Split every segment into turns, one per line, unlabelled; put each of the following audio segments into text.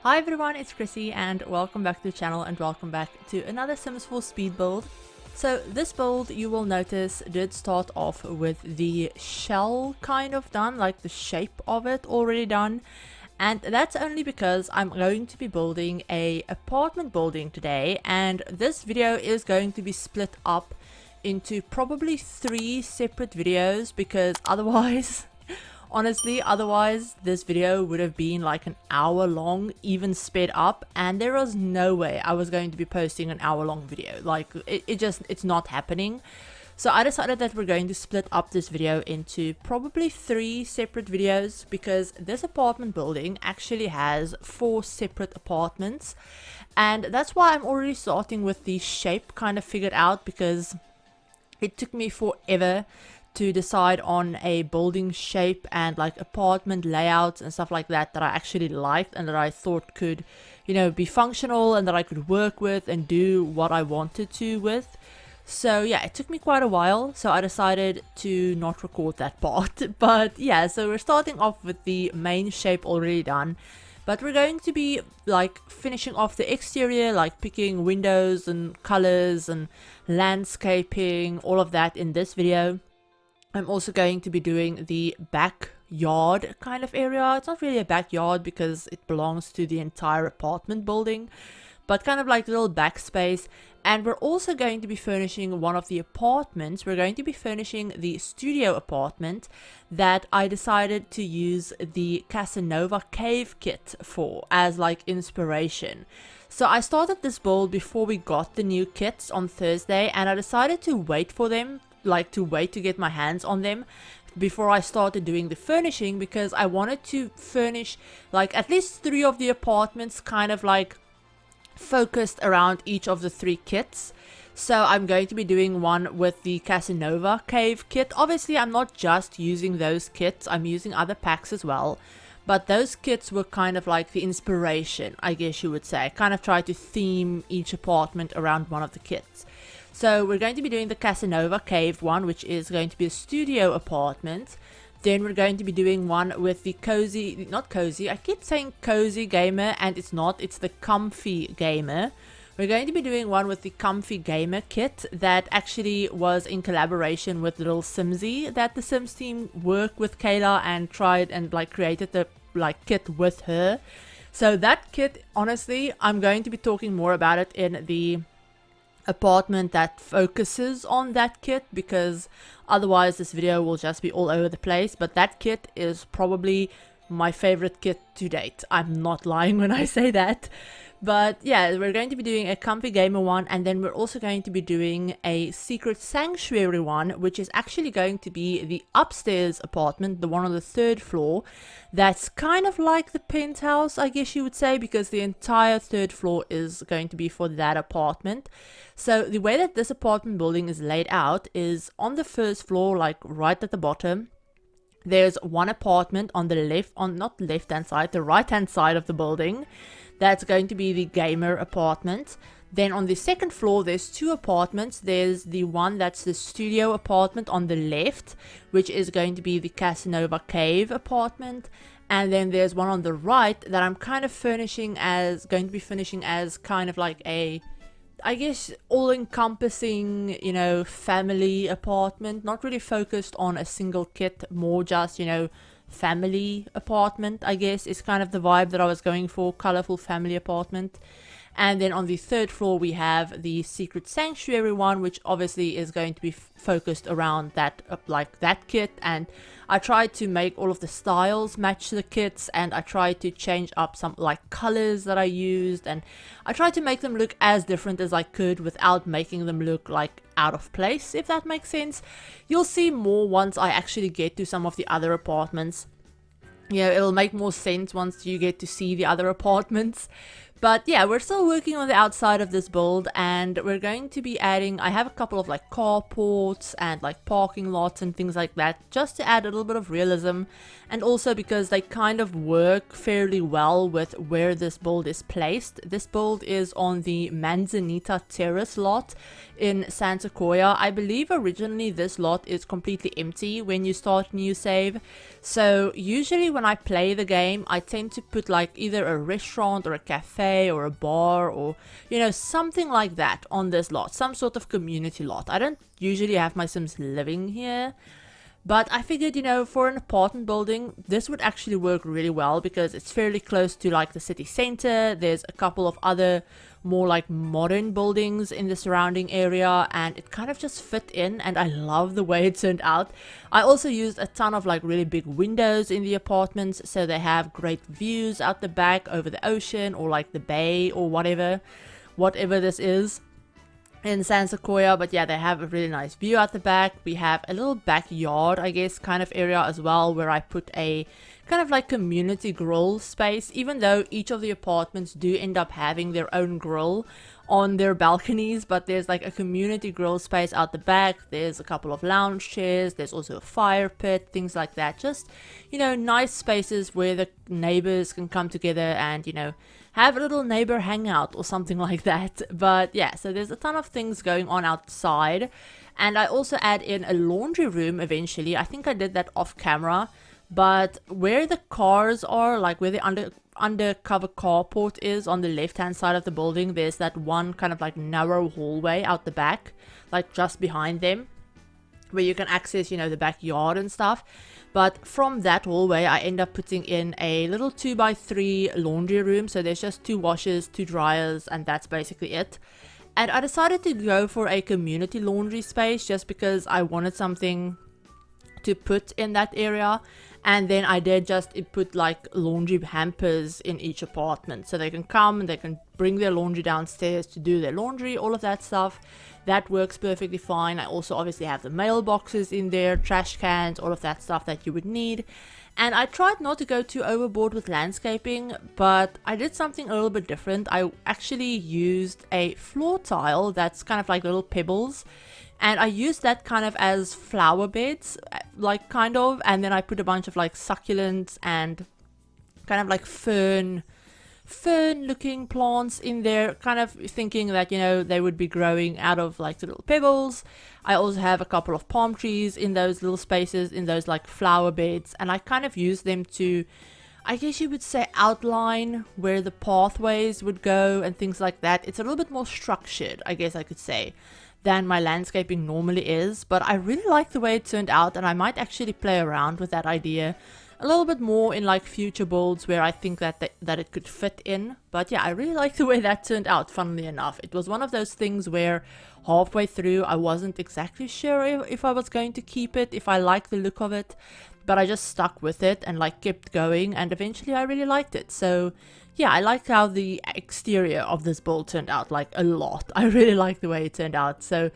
Hi everyone, it's Chrissie and welcome back to the channel and welcome back to another Sims 4 speed build. So this build, you will notice, did start off with the shell kind of done, like the shape of it already done. And that's only because I'm going to be building a apartment building today, and this video is going to be split up into probably 3 separate videos because otherwise... Honestly, otherwise this video would have been like an hour long, even sped up, and there was no way I was going to be posting an hour long video. Like, it's not happening. So I decided that we're going to split up this video into probably 3 separate videos because this apartment building actually has 4 separate apartments. And that's why I'm already starting with the shape kind of figured out, because it took me forever to decide on a building shape and like apartment layouts and stuff like that I actually liked and that I thought could, you know, be functional and that I could work with and do what I wanted to with. So yeah, it took me quite a while, so I decided to not record that part. But yeah, so we're starting off with the main shape already done, but we're going to be like finishing off the exterior, like picking windows and colors and landscaping, all of that in this video. I'm also going to be doing the backyard kind of area. It's not really a backyard because it belongs to the entire apartment building, but kind of like a little backspace. And we're also going to be furnishing one of the apartments. We're going to be furnishing the studio apartment that I decided to use the CASANOVA CAVE KIT for as like inspiration. So I started this build before we got the new kits on Thursday, and I decided to wait for them, like to wait to get my hands on them before I started doing the furnishing, because I wanted to furnish like at least 3 of the apartments kind of like focused around each of the 3 kits. So I'm going to be doing one with the CASANOVA CAVE KIT. Obviously I'm not just using those kits, I'm using other packs as well, but those kits were kind of like the inspiration, I guess you would say. I kind of tried to theme each apartment around one of the kits. So we're going to be doing the CASANOVA Cave one, which is going to be a studio apartment. Then we're going to be doing one with the cozy, not cozy, I keep saying cozy gamer and it's not, it's the comfy gamer. We're going to be doing one with the comfy gamer kit that actually was in collaboration with little 𝘕𝘂𝘕 that the Sims team worked with Kayla and tried and like created the like kit with her. So that kit, honestly, I'm going to be talking more about it in the apartment that focuses on that kit, because otherwise this video will just be all over the place. But that kit is probably my favorite kit to date. I'm not lying when I say that. But yeah, we're going to be doing a comfy gamer one, and then we're also going to be doing a secret sanctuary one, which is actually going to be the upstairs apartment, the one on the 3rd floor. That's kind of like the penthouse, I guess you would say, because the entire 3rd floor is going to be for that apartment. So the way that this apartment building is laid out is on the 1st floor, like right at the bottom, there's one apartment on the left, not the left hand side, the right hand side of the building. That's going to be the gamer apartment. Then on the 2nd floor, there's 2 apartments. There's the one that's the studio apartment on the left, which is going to be the CASANOVA Cave apartment. And then there's one on the right that I'm kind of furnishing as, going to be finishing as kind of like a, I guess, all-encompassing, you know, family apartment. Not really focused on a single kit, more just, you know, family apartment, I guess, is kind of the vibe that I was going for, colorful family apartment. And then on the 3rd floor we have the secret sanctuary one, which obviously is going to be focused around that, like that kit. And I tried to make all of the styles match the kits, and I tried to change up some like colors that I used, and I tried to make them look as different as I could without making them look like out of place, if that makes sense. You'll see more once I actually get to some of the other apartments. Yeah, it'll make more sense once you get to see the other apartments. But yeah, we're still working on the outside of this build, and we're going to be adding, I have a couple of like carports and like parking lots and things like that, just to add a little bit of realism, and also because they kind of work fairly well with where this build is placed. This build is on the Manzanita terrace lot in San Sequoia. I believe originally this lot is completely empty when you start a new save. So usually when I play the game, I tend to put like either a restaurant or a cafe or a bar or, you know, something like that on this lot. Some sort of community lot. I don't usually have my Sims living here. But I figured, you know, for an apartment building, this would actually work really well because it's fairly close to like the city center. There's a couple of other more like modern buildings in the surrounding area, and it kind of just fit in, and I love the way it turned out. I also used a ton of like really big windows in the apartments, so they have great views out the back over the ocean or like the bay or whatever this is in San Sequoia. But yeah, they have a really nice view at the back. We have a little backyard, I guess, kind of area as well, where I put a kind of like community grill space, even though each of the apartments do end up having their own grill on their balconies. But there's like a community grill space out the back. There's a couple of lounge chairs. There's also a fire pit, things like that. Just, you know, nice spaces where the neighbors can come together and, you know, have a little neighbor hangout or something like that. But yeah, so there's a ton of things going on outside. And I also add in a laundry room eventually. I think I did that off camera. But where the cars are, like where the undercover carport is on the left hand side of the building, there's that one kind of like narrow hallway out the back, like just behind them, where you can access, you know, the backyard and stuff. But from that hallway, I end up putting in a little 2x3 laundry room. So there's just 2 washers, 2 dryers, and that's basically it. And I decided to go for a community laundry space just because I wanted something to put in that area. And then I did just put like laundry hampers in each apartment, so they can come and they can bring their laundry downstairs to do their laundry, all of that stuff. That works perfectly fine. I also obviously have the mailboxes in there, trash cans, all of that stuff that you would need. And I tried not to go too overboard with landscaping, but I did something a little bit different. I actually used a floor tile that's kind of like little pebbles, and I used that kind of as flower beds, like kind of, and then I put a bunch of like succulents and kind of like fern looking plants in there, kind of thinking that, you know, they would be growing out of like the little pebbles. I also have a couple of palm trees in those little spaces, in those like flower beds, and I kind of use them to, I guess you would say, outline where the pathways would go and things like that. It's a little bit more structured, I guess I could say, than my landscaping normally is. But I really like the way it turned out, and I might actually play around with that idea a little bit more in like future builds where I think that it could fit in. But yeah, I really like the way that turned out, funnily enough. It was one of those things where halfway through I wasn't exactly sure if I was going to keep it, if I liked the look of it, but I just stuck with it and like kept going, and eventually I really liked it. So yeah, I like how the exterior of this build turned out, like a lot. I really like the way it turned out. So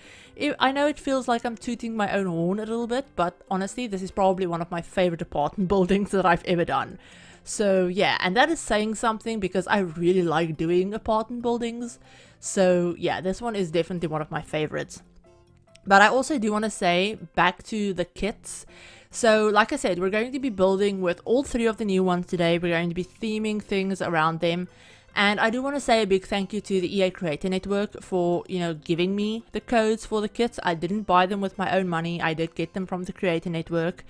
I know it feels like I'm tooting my own horn a little bit, but honestly, this is probably one of my favorite apartment buildings that I've ever done. So yeah, and that is saying something because I really like doing apartment buildings. So yeah, this one is definitely one of my favorites. But I also do want to say, back to the kits. So like I said, we're going to be building with all 3 of the new ones today. We're going to be theming things around them. And I do want to say a big thank you to the EA Creator Network for, you know, giving me the codes for the kits. I didn't buy them with my own money. I did get them from the Creator Network.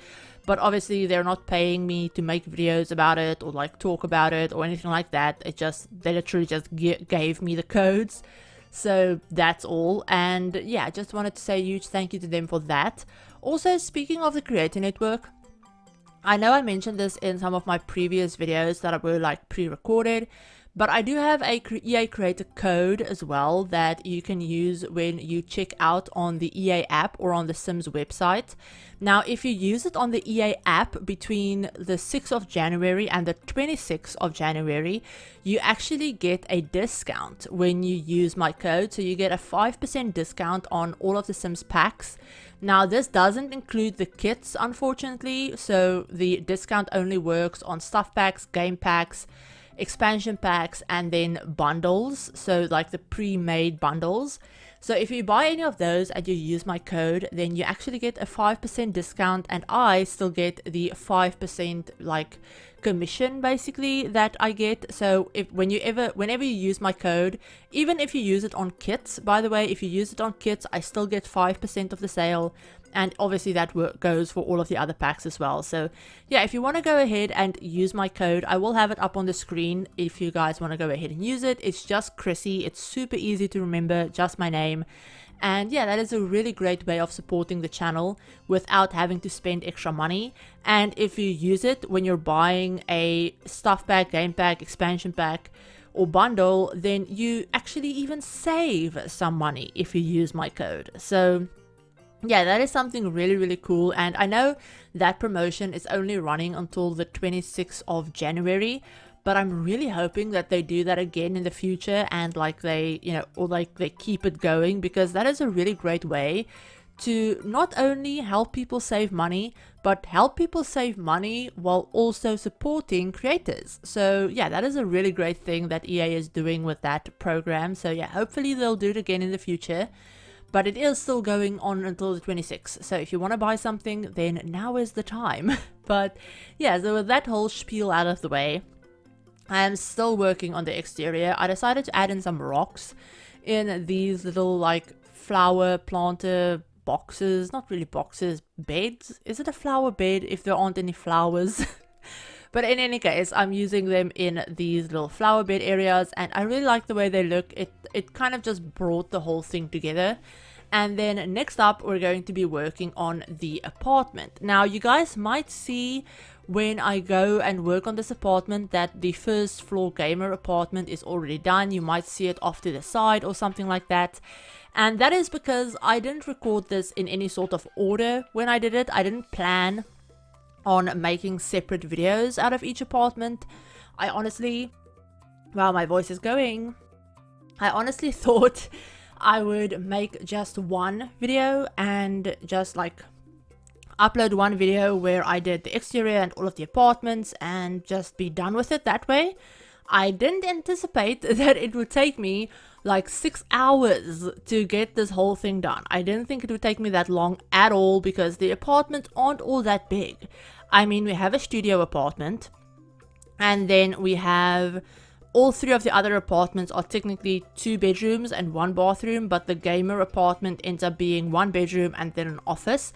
But obviously they're not paying me to make videos about it or like talk about it or anything like that. They literally just gave me the codes. So that's all. And yeah, I just wanted to say a huge thank you to them for that. Also, speaking of the Creator Network, I know I mentioned this in some of my previous videos that were like pre-recorded, but I do have a EA Creator code as well that you can use when you check out on the EA app or on the Sims website. Now, if you use it on the EA app between the 6th of January and the 26th of January, you actually get a discount when you use my code. So you get a 5% discount on all of the Sims packs. Now, this doesn't include the kits, unfortunately. So the discount only works on stuff packs, game packs, expansion packs, and then bundles. So like the pre-made bundles. So if you buy any of those and you use my code, then you actually get a 5% discount, and I still get the 5% like commission basically that I get. So whenever you use my code, even if you use it on kits, by the way, if you use it on kits, I still get 5% of the sale. And obviously that goes for all of the other packs as well. So yeah, if you want to go ahead and use my code, I will have it up on the screen if you guys want to go ahead and use it. It's just Chrissie. It's super easy to remember, just my name. And yeah, that is a really great way of supporting the channel without having to spend extra money. And if you use it when you're buying a stuff pack, game pack, expansion pack, or bundle, then you actually even save some money if you use my code. So yeah, that is something really, really cool. And I know that promotion is only running until the 26th of January, but I'm really hoping that they do that again in the future, and like they, you know, or like they keep it going, because that is a really great way to not only help people save money, but help people save money while also supporting creators. So yeah, that is a really great thing that EA is doing with that program. So yeah, hopefully they'll do it again in the future. But it is still going on until the 26th. So if you want to buy something, then now is the time. But yeah, so with that whole spiel out of the way, I am still working on the exterior. I decided to add in some rocks in these little like flower planter boxes. Not really boxes, beds. Is it a flower bed if there aren't any flowers? But in any case, I'm using them in these little flower bed areas, and I really like the way they look. It kind of just brought the whole thing together. And then next up, we're going to be working on the apartment. Now, you guys might see when I go and work on this apartment that the first floor gamer apartment is already done. You might see it off to the side or something like that. And that is because I didn't record this in any sort of order when I did it. I didn't plan on making separate videos out of each apartment. I honestly, wow, my voice is going. I honestly thought I would make just one video and just like upload one video where I did the exterior and all of the apartments and just be done with it that way. I didn't anticipate that it would take me like 6 hours to get this whole thing done. I didn't think it would take me that long at all, because the apartments aren't all that big. I mean, we have a studio apartment, and then we have all three of the other apartments are technically 2 bedrooms and 1 bathroom, but the gamer apartment ends up being 1 bedroom and then an office.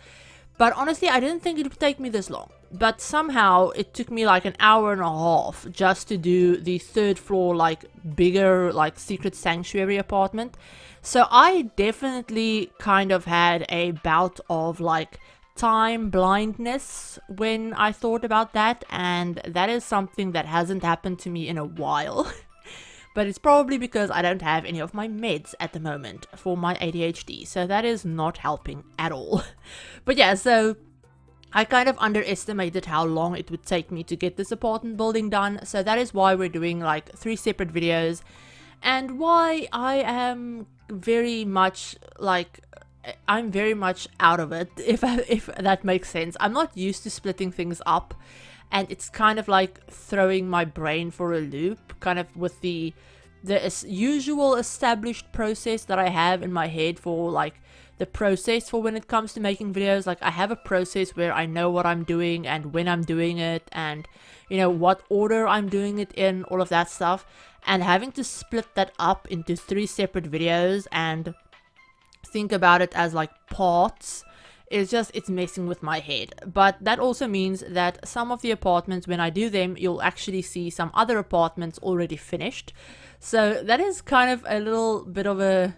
But honestly, I didn't think it would take me this long. But somehow it took me like an hour and a half just to do the 3rd floor, like bigger, like secret sanctuary apartment. So I definitely kind of had a bout of like time blindness when I thought about that, and that is something that hasn't happened to me in a while. But it's probably because I don't have any of my meds at the moment for my ADHD, so that is not helping at all. But yeah, so I kind of underestimated how long it would take me to get this apartment building done, so that is why we're doing like 3 separate videos, and why I am very much like, I'm very much out of it, if that makes sense. I'm not used to splitting things up, and it's kind of like throwing my brain for a loop, kind of with the usual established process that I have in my head for like the process for when it comes to making videos. Like I have a process where I know what I'm doing and when I'm doing it, and you know what order I'm doing it in, all of that stuff. And having to split that up into 3 separate videos and think about it as like parts, it's messing with my head. But that also means that some of the apartments, when I do them, you'll actually see some other apartments already finished. So that is kind of a little bit of a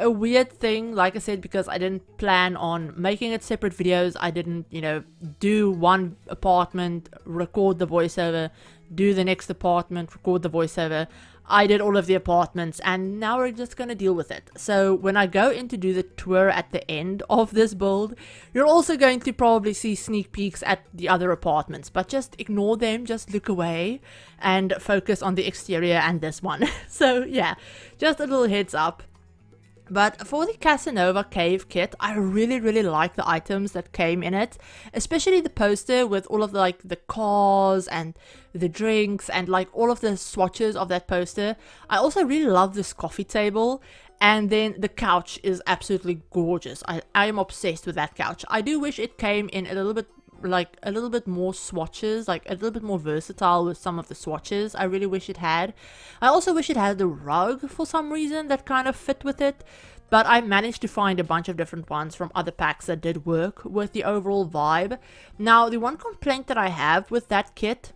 weird thing, like I said, because I didn't plan on making it separate videos. I didn't, you know, do one apartment, record the voiceover, do the next apartment, record the voiceover. I did all of the apartments, and now we're just gonna deal with it. So when I go in to do the tour at the end of this build, you're also going to probably see sneak peeks at the other apartments, but just ignore them, just look away and focus on the exterior and this one. So yeah, just a little heads up. But for the CASANOVA Cave Kit, I really like the items that came in it, especially the poster with all of the, like the cars and the drinks and like all of the swatches of that poster. I also really love this coffee table, and then the couch is absolutely gorgeous. I am obsessed with that couch. I do wish it came in a little bit like a little bit more swatches, like a little bit more versatile with some of the swatches. I really wish it had. I also wish it had the rug for some reason that kind of fit with it. But I managed to find a bunch of different ones from other packs that did work with the overall vibe. Now, the one complaint that I have with that kit,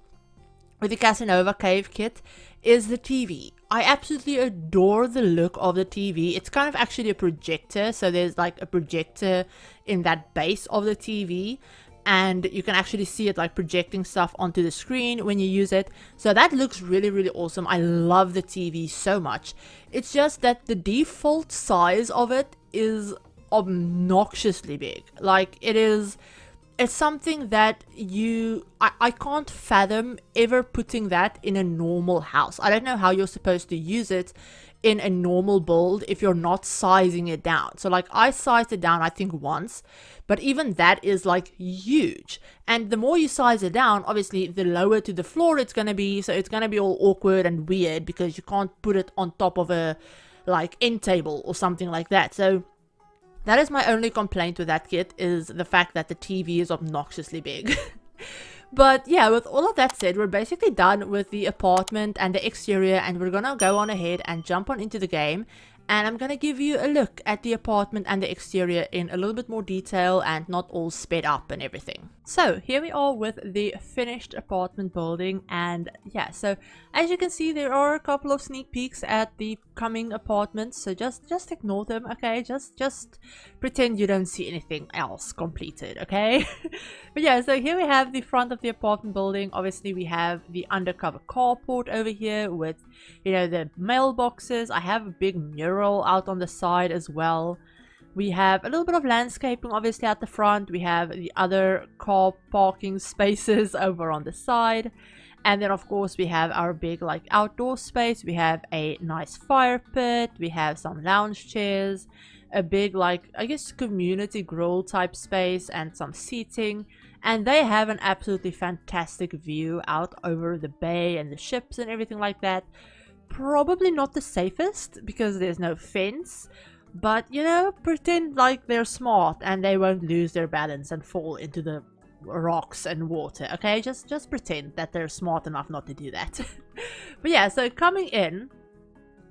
with the CASANOVA CAVE KIT, is the TV. I absolutely adore the look of the TV. It's kind of actually a projector, so there's like a projector in that base of the TV, and you can actually see it like projecting stuff onto the screen when you use it. So that looks really, really awesome. I love the TV so much. It's just that the default size of it is obnoxiously big. Like, it's something that I can't fathom ever putting that in a normal house. I don't know how you're supposed to use it in a normal build if you're not sizing it down. So like, I sized it down I think once, but even that is like huge. And the more you size it down, obviously the lower to the floor it's gonna be, so it's gonna be all awkward and weird because you can't put it on top of a like end table or something like that. So that is my only complaint with that kit, is the fact that the TV is obnoxiously big. But yeah, with all of that said, we're basically done with the apartment and the exterior, and we're gonna go on ahead and jump on into the game. And I'm gonna give you a look at the apartment and the exterior in a little bit more detail and not all sped up and everything. So here we are with the finished apartment building, and yeah, so as you can see, there are a couple of sneak peeks at the coming apartments, so just ignore them, okay? Just pretend you don't see anything else completed, okay? But yeah, so here we have the front of the apartment building. Obviously we have the undercover carport over here with, you know, the mailboxes. I have a big mural out on the side as well. We have a little bit of landscaping obviously at the front. We have the other car parking spaces over on the side. And then of course we have our big like outdoor space. We have a nice fire pit. We have some lounge chairs. A big like, I guess, community grill type space and some seating. And they have an absolutely fantastic view out over the bay and the ships and everything like that. Probably not the safest because there's no fence. But, you know, pretend like they're smart and they won't lose their balance and fall into the rocks and water, okay? Just pretend that they're smart enough not to do that. But yeah, so coming in,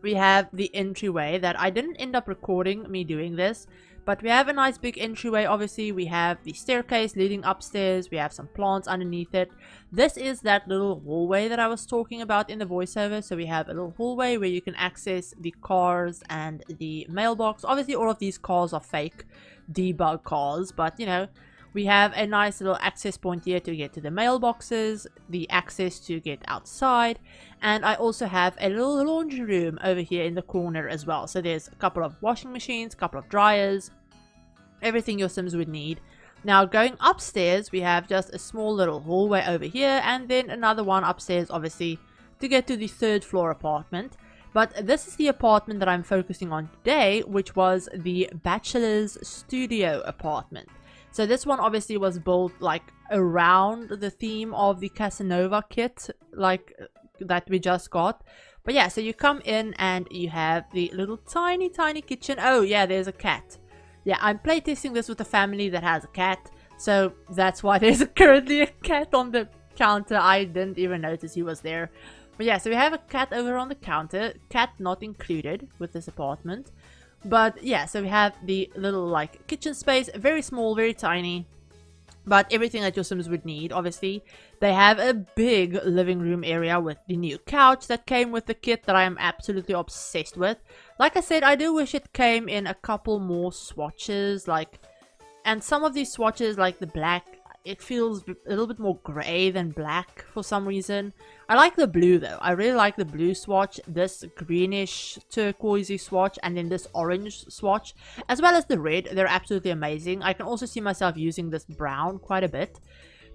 we have the entryway that I didn't end up recording me doing this. But we have a nice big entryway. Obviously, we have the staircase leading upstairs. We have some plants underneath it. This is that little hallway that I was talking about in the voiceover. So we have a little hallway where you can access the cars and the mailbox. Obviously, all of these cars are fake debug cars. But, you know, we have a nice little access point here to get to the mailboxes. The access to get outside. And I also have a little laundry room over here in the corner as well. So there's a couple of washing machines, a couple of dryers. Everything your Sims would need. Now going upstairs, we have just a small little hallway over here, and then another one upstairs obviously to get to the third floor apartment. But this is the apartment that I'm focusing on today, which was the Bachelor's studio apartment. So this one obviously was built like around the theme of the CASANOVA kit, like that we just got. But yeah, so you come in and you have the little tiny kitchen. Oh yeah, there's a cat. Yeah, I'm playtesting this with a family that has a cat, so that's why there's currently a cat on the counter. I didn't even notice he was there. But yeah, so we have a cat over on the counter. Cat not included with this apartment. But yeah, so we have the little like kitchen space, very small, very tiny. But everything that your Sims would need, obviously. They have a big living room area with the new couch that came with the kit that I am absolutely obsessed with. Like I said, I do wish it came in a couple more swatches, like, and some of these swatches, like the black, it feels a little bit more grey than black for some reason. I like the blue though. I really like the blue swatch, this greenish turquoisey swatch, and then this orange swatch, as well as the red. They're absolutely amazing. I can also see myself using this brown quite a bit.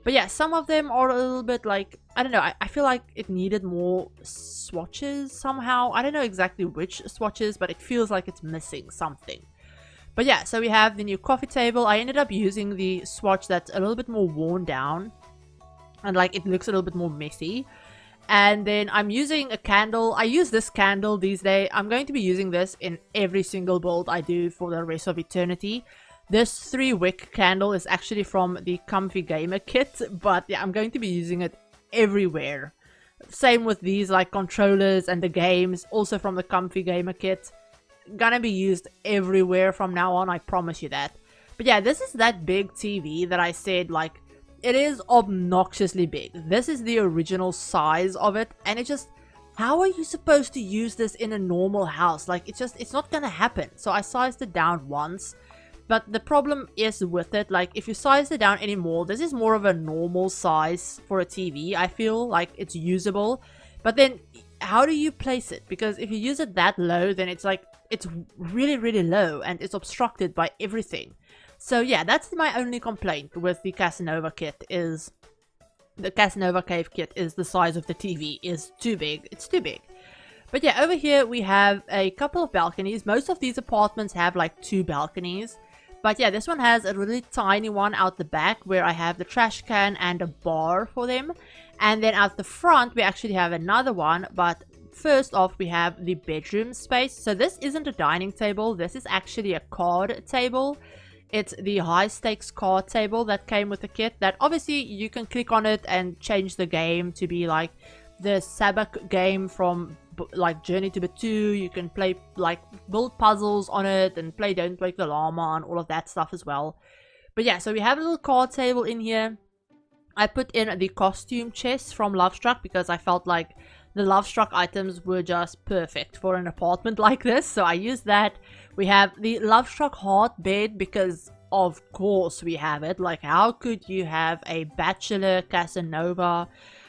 But yeah, some of them are a little bit like, I don't know, I feel like it needed more swatches somehow. I don't know exactly which swatches, but it feels like it's missing something. But yeah, so we have the new coffee table. I ended up using the swatch that's a little bit more worn down. And like, it looks a little bit more messy. And then I'm using a candle. I use this candle these days. I'm going to be using this in every single build I do for the rest of eternity. This 3-wick candle is actually from the Comfy Gamer kit, but yeah, I'm going to be using it everywhere. Same with these like controllers and the games, also from the Comfy Gamer kit. Gonna be used everywhere from now on, I promise you that. But yeah, this is that big TV that I said, like, it is obnoxiously big. This is the original size of it, and it just, how are you supposed to use this in a normal house? Like, it's not gonna happen. So I sized it down once. But the problem is with it, like, if you size it down anymore, this is more of a normal size for a TV. I feel like it's usable. But then, how do you place it? Because if you use it that low, then it's like, it's really, really low and it's obstructed by everything. So yeah, that's my only complaint with the CASANOVA kit is, the CASANOVA Cave kit is the size of the TV is too big. It's too big. But yeah, over here we have a couple of balconies. Most of these apartments have like 2 balconies. But yeah, this one has a really tiny one out the back where I have the trash can and a bar for them. And then out the front, we actually have another one. But first off, we have the bedroom space. So this isn't a dining table. This is actually a card table. It's the high stakes card table that came with the kit. That obviously you can click on it and change the game to be like the Sabak game from like Journey to Batu. You can play like build puzzles on it and play Don't Wake the Llama and all of that stuff as well. But yeah, so we have a little card table in here. I put in the costume chest from Lovestruck because I felt like the Lovestruck items were just perfect for an apartment like this, so I used that. We have the Lovestruck heart bed because of course we have it. Like, how could you have a Bachelor, Casanova,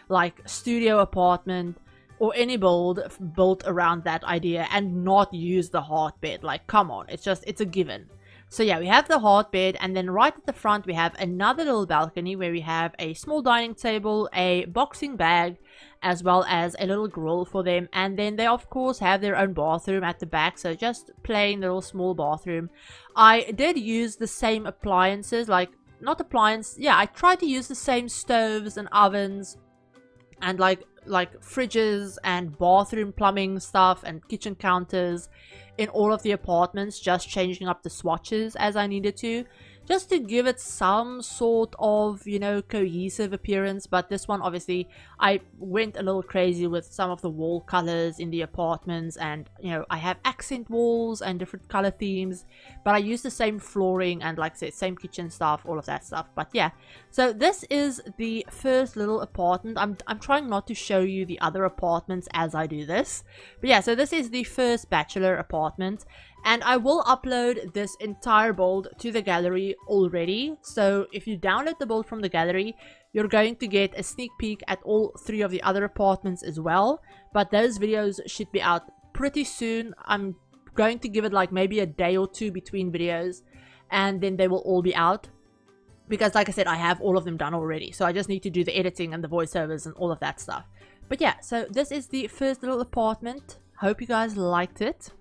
like studio apartment or any build built around that idea and not use the heart bed? Like, come on, it's a given. So yeah, we have the heart bed, and then right at the front we have another little balcony where we have a small dining table, a boxing bag, as well as a little grill for them. And then they of course have their own bathroom at the back, so just plain little small bathroom. I did use the same appliances, like, not appliance, yeah, I tried to use the same stoves and ovens and like fridges and bathroom plumbing stuff and kitchen counters in all of the apartments, just changing up the swatches as I needed to, just to give it some sort of, you know, cohesive appearance. But this one, obviously, I went a little crazy with some of the wall colors in the apartments, and, you know, I have accent walls and different color themes, but I use the same flooring and, like I said, same kitchen stuff, all of that stuff. But yeah, so this is the first little apartment. I'm trying not to show you the other apartments as I do this, but yeah, so this is the first Bachelor apartment. And I will upload this entire build to the gallery already. So if you download the build from the gallery, you're going to get a sneak peek at all 3 of the other apartments as well. But those videos should be out pretty soon. I'm going to give it like maybe a day or 2 between videos, and then they will all be out. Because like I said, I have all of them done already. So I just need to do the editing and the voiceovers and all of that stuff. But yeah, so this is the first little apartment. Hope you guys liked it.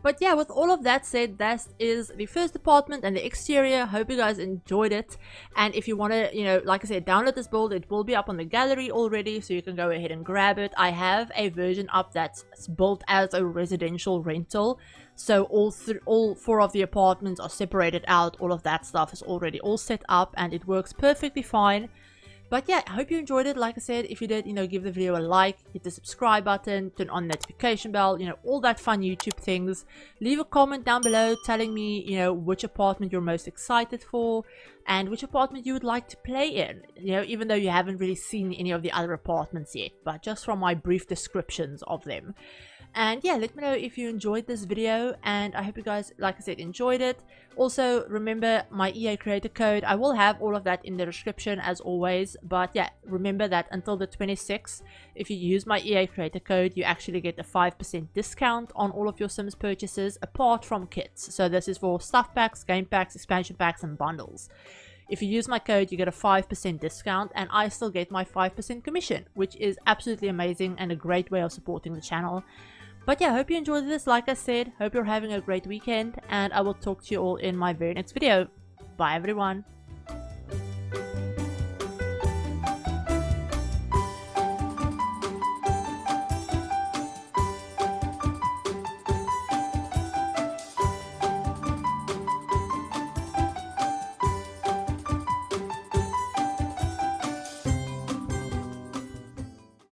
But yeah, with all of that said, that is the first apartment and the exterior. Hope you guys enjoyed it. And if you want to, you know, like I said, download this build, it will be up on the gallery already, so you can go ahead and grab it. I have a version up that's built as a residential rental. So all 4 of the apartments are separated out. All of that stuff is already all set up and it works perfectly fine. But yeah, I hope you enjoyed it. Like I said, if you did, you know, give the video a like, hit the subscribe button, turn on the notification bell, you know, all that fun YouTube things. Leave a comment down below telling me, you know, which apartment you're most excited for and which apartment you would like to play in. You know, even though you haven't really seen any of the other apartments yet, but just from my brief descriptions of them. And yeah, let me know if you enjoyed this video, and I hope you guys, like I said, enjoyed it. Also, remember my EA creator code. I will have all of that in the description as always. But yeah, remember that until the 26th, if you use my EA creator code, you actually get a 5% discount on all of your Sims purchases apart from kits. So this is for stuff packs, game packs, expansion packs, and bundles. If you use my code, you get a 5% discount, and I still get my 5% commission, which is absolutely amazing and a great way of supporting the channel. But yeah, I hope you enjoyed this. Like I said, hope you're having a great weekend, and I will talk to you all in my very next video. Bye everyone.